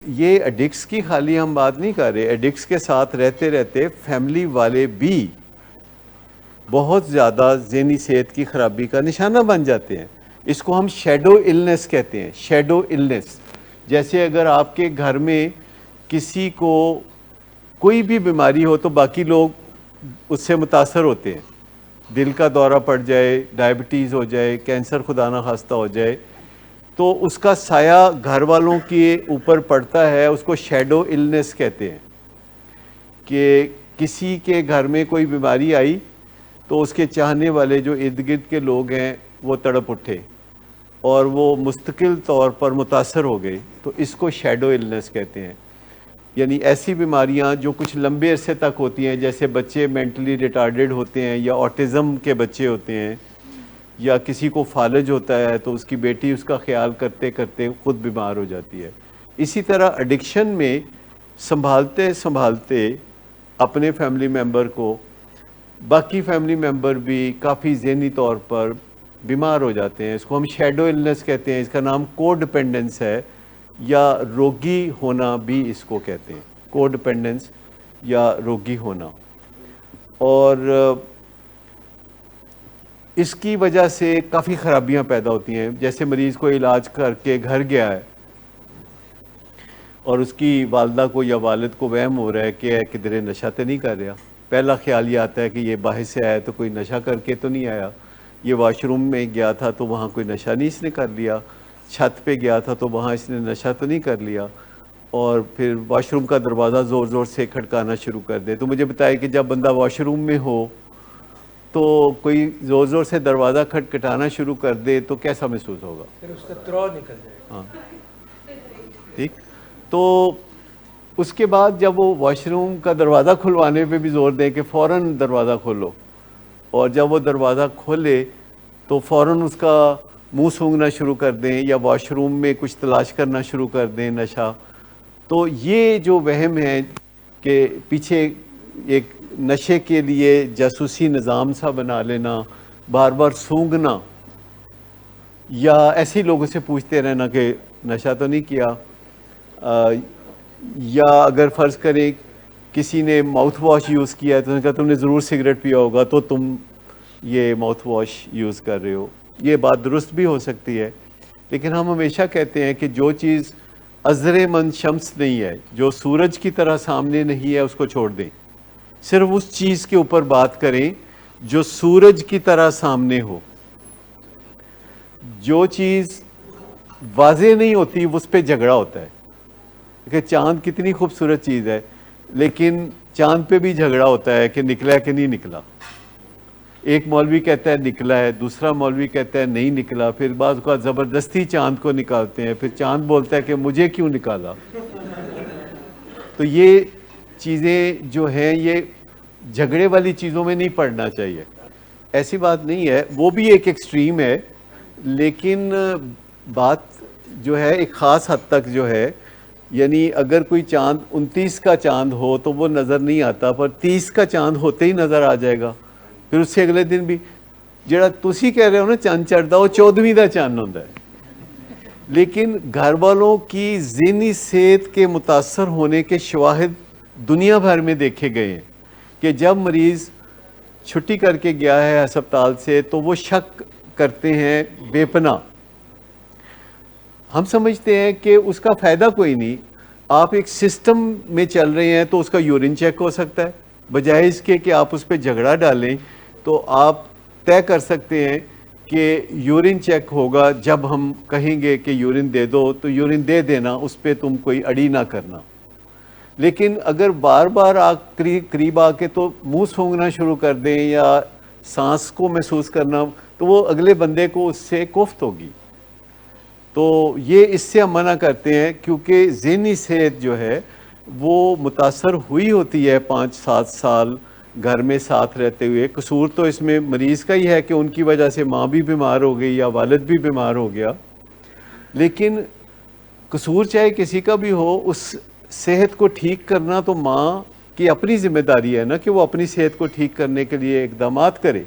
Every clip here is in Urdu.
یہ ایڈکٹس کی خالی ہم بات نہیں کر رہے، ایڈکٹس کے ساتھ رہتے رہتے فیملی والے بھی بہت زیادہ ذہنی صحت کی خرابی کا نشانہ بن جاتے ہیں. اس کو ہم شیڈو النس کہتے ہیں، شیڈو النس. جیسے اگر آپ کے گھر میں کسی کو کوئی بھی بیماری ہو تو باقی لوگ اس سے متاثر ہوتے ہیں. دل کا دورہ پڑ جائے، ڈائبٹیز ہو جائے، کینسر خدا نخواستہ ہو جائے، تو اس کا سایہ گھر والوں کے اوپر پڑتا ہے. اس کو شیڈو النس کہتے ہیں کہ کسی کے گھر میں کوئی بیماری آئی تو اس کے چاہنے والے جو ارد گرد کے لوگ ہیں وہ تڑپ اٹھے اور وہ مستقل طور پر متاثر ہو گئے. تو اس کو شیڈو النس کہتے ہیں. یعنی ایسی بیماریاں جو کچھ لمبے عرصے تک ہوتی ہیں، جیسے بچے مینٹلی ریٹارڈڈ ہوتے ہیں یا آٹزم کے بچے ہوتے ہیں، یا کسی کو فالج ہوتا ہے تو اس کی بیٹی اس کا خیال کرتے کرتے خود بیمار ہو جاتی ہے. اسی طرح ایڈکشن میں سنبھالتے سنبھالتے اپنے فیملی ممبر کو باقی فیملی ممبر بھی کافی ذہنی طور پر بیمار ہو جاتے ہیں. اس کو ہم شیڈو النس کہتے ہیں. اس کا نام کو ڈپینڈنس ہے یا روگی ہونا بھی اس کو کہتے ہیں، کو ڈپینڈنس یا روگی ہونا. اور اس کی وجہ سے کافی خرابیاں پیدا ہوتی ہیں. جیسے مریض کو علاج کر کے گھر گیا ہے اور اس کی والدہ کو یا والد کو وہم ہو رہا ہے کہ کدھر نشہ تو نہیں کر رہا. پہلا خیال یہ آتا ہے کہ یہ باہر سے آیا تو کوئی نشہ کر کے تو نہیں آیا، یہ واش روم میں گیا تھا تو وہاں کوئی نشہ نہیں اس نے کر لیا، چھت پہ گیا تھا تو وہاں اس نے نشہ تو نہیں کر لیا. اور پھر واش روم کا دروازہ زور زور سے کھٹکانا شروع کر دے. تو مجھے بتائے کہ جب بندہ واش روم میں ہو تو کوئی زور زور سے دروازہ کھٹکھٹانا شروع کر دے تو کیسا محسوس ہوگا؟ پھر اس کا ترو نکل جائے گا. ہاں ٹھیک. تو اس کے بعد جب وہ واش روم کا دروازہ کھلوانے پہ بھی زور دیں کہ فوراً دروازہ کھولو، اور جب وہ دروازہ کھولے تو فوراً اس کا منہ سونگھنا شروع کر دیں یا واش روم میں کچھ تلاش کرنا شروع کر دیں نشہ، تو یہ جو وہم ہے کہ پیچھے ایک نشے کے لیے جاسوسی نظام سا بنا لینا، بار بار سونگھنا، یا ایسے لوگوں سے پوچھتے رہنا کہ نشہ تو نہیں کیا، یا اگر فرض کریں کسی نے ماؤتھ واش یوز کیا ہے تو نے کہا تم نے ضرور سگریٹ پیا ہوگا تو تم یہ ماؤتھ واش یوز کر رہے ہو. یہ بات درست بھی ہو سکتی ہے، لیکن ہم ہمیشہ کہتے ہیں کہ جو چیز ازر من شمس نہیں ہے، جو سورج کی طرح سامنے نہیں ہے، اس کو چھوڑ دیں. صرف اس چیز کے اوپر بات کریں جو سورج کی طرح سامنے ہو. جو چیز واضح نہیں ہوتی اس پہ جھگڑا ہوتا ہے کہ چاند کتنی خوبصورت چیز ہے، لیکن چاند پہ بھی جھگڑا ہوتا ہے کہ نکلا ہے کہ نہیں نکلا. ایک مولوی کہتا ہے نکلا ہے، دوسرا مولوی کہتا ہے نہیں نکلا، پھر بعض اوقات زبردستی چاند کو نکالتے ہیں، پھر چاند بولتا ہے کہ مجھے کیوں نکالا. تو یہ چیزیں جو ہیں یہ جھگڑے والی چیزوں میں نہیں پڑنا چاہیے. ایسی بات نہیں ہے، وہ بھی ایک ایکسٹریم ہے، لیکن بات جو ہے ایک خاص حد تک جو ہے، یعنی اگر کوئی چاند 29 کا چاند ہو تو وہ نظر نہیں آتا، پر 30 کا چاند ہوتے ہی نظر آ جائے گا. پھر اس سے اگلے دن بھی جڑا تسی کہہ رہے ہو نا چاند چڑھتا، وہ 14ویں کا چاند ہوتا ہے. لیکن گھر والوں کی ذہنی صحت کے متاثر ہونے کے شواہد دنیا بھر میں دیکھے گئے ہیں کہ جب مریض چھٹی کر کے گیا ہے ہسپتال سے تو وہ شک کرتے ہیں بے پناہ. ہم سمجھتے ہیں کہ اس کا فائدہ کوئی نہیں. آپ ایک سسٹم میں چل رہے ہیں تو اس کا یورین چیک ہو سکتا ہے، بجائے اس کے کہ آپ اس پہ جھگڑا ڈالیں. تو آپ طے کر سکتے ہیں کہ یورین چیک ہوگا، جب ہم کہیں گے کہ یورین دے دو تو یورین دے دینا، اس پہ تم کوئی اڑی نہ کرنا. لیکن اگر بار بار قریب آ کے تو منہ سونگھنا شروع کر دیں یا سانس کو محسوس کرنا، تو وہ اگلے بندے کو اس سے کوفت ہوگی. تو یہ اس سے ہم منع کرتے ہیں، کیونکہ ذہنی صحت جو ہے وہ متاثر ہوئی ہوتی ہے 5-7 سال گھر میں ساتھ رہتے ہوئے. قصور تو اس میں مریض کا ہی ہے کہ ان کی وجہ سے ماں بھی بیمار ہو گئی یا والد بھی بیمار ہو گیا، لیکن قصور چاہے کسی کا بھی ہو، اس صحت کو ٹھیک کرنا تو ماں کی اپنی ذمہ داری ہے نا، کہ وہ اپنی صحت کو ٹھیک کرنے کے لیے اقدامات کرے.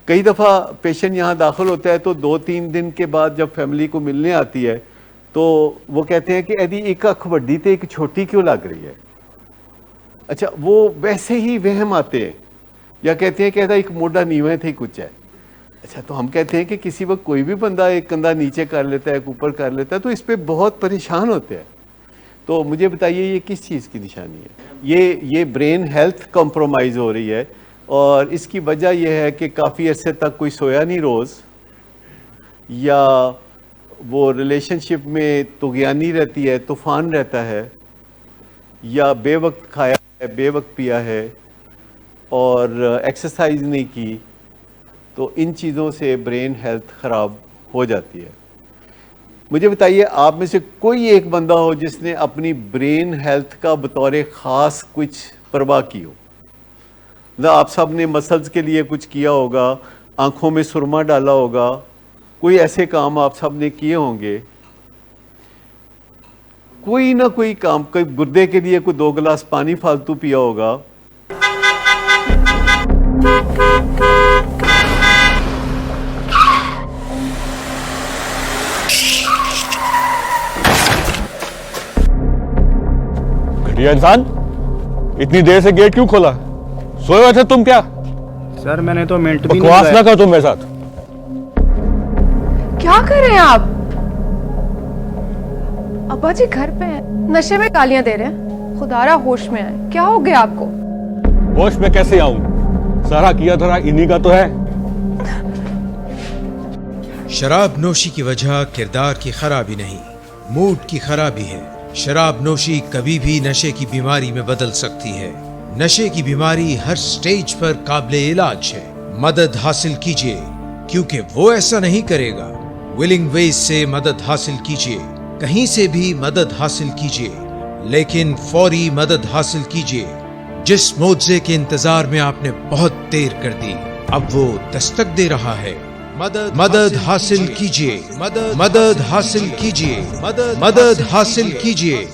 کئی دفعہ پیشنٹ یہاں داخل ہوتا ہے تو 2-3 دن کے بعد جب فیملی کو ملنے آتی ہے تو وہ کہتے ہیں کہ ایدی ایک اکھ وڈی تے ایک چھوٹی کیوں لگ رہی ہے. اچھا وہ ویسے ہی وہم آتے ہیں, یا کہتے ہیں کہ ایسا ایک موڈا نیویں تھے کچھ ہے. اچھا تو ہم کہتے ہیں کہ کسی وقت کوئی بھی بندہ ایک کندھا نیچے کر لیتا ہے, ایک اوپر کر لیتا ہے, تو اس پہ بہت پریشان ہوتے ہیں. تو مجھے بتائیے یہ کس چیز کی نشانی ہے؟ یہ برین ہیلتھ کمپرومائز ہو رہی ہے, اور اس کی وجہ یہ ہے کہ کافی عرصے تک کوئی سویا نہیں روز, یا وہ ریلیشن شپ میں طغیانی رہتی ہے, طوفان رہتا ہے, یا بے وقت کھایا ہے, بے وقت پیا ہے, اور ایکسرسائز نہیں کی. تو ان چیزوں سے برین ہیلتھ خراب ہو جاتی ہے. مجھے بتائیے آپ میں سے کوئی ایک بندہ ہو جس نے اپنی برین ہیلتھ کا بطور خاص کچھ پرواہ کی ہو؟ آپ سب نے مسلز کے لیے کچھ کیا ہوگا, آنکھوں میں سرما ڈالا ہوگا, کوئی ایسے کام آپ سب نے کیے ہوں گے, کوئی نہ کوئی کام, کوئی گردے کے لیے کوئی 2 گلاس پانی فالتو پیا ہوگا. گھٹیا انسان, اتنی دیر سے گیٹ کیوں کھولا؟ سوئے ہوئے تھے تم کیا؟ سر میں نے تو منٹ بھی بکواس نہ کر تم میرے ساتھ. کیا کر رہے ہیں آپ؟ ابا جی گھر پہ ہیں, نشے میں گالیاں دے رہے ہیں. خدارا ہوش میں آئے, کیا ہو گیا آپ کو؟ ہوش میں کیسے آؤں؟ سارا کیا دھرا انہی کا تو ہے. شراب نوشی کی وجہ کردار کی خرابی نہیں, موڈ کی خرابی ہے. شراب نوشی کبھی بھی نشے کی بیماری میں بدل سکتی ہے. نشے کی بیماری ہر سٹیج پر قابل علاج ہے. مدد حاصل کیجیے, کیونکہ وہ ایسا نہیں کرے گا. ولنگ ویز سے مدد حاصل کیجیے, کہیں سے بھی مدد حاصل کیجیے, لیکن فوری مدد حاصل کیجیے. جس معجزے کے انتظار میں آپ نے بہت دیر کر دی, اب وہ دستک دے رہا ہے. مدد حاصل کیجیے, مدد حاصل کیجیے, مدد حاصل کیجیے.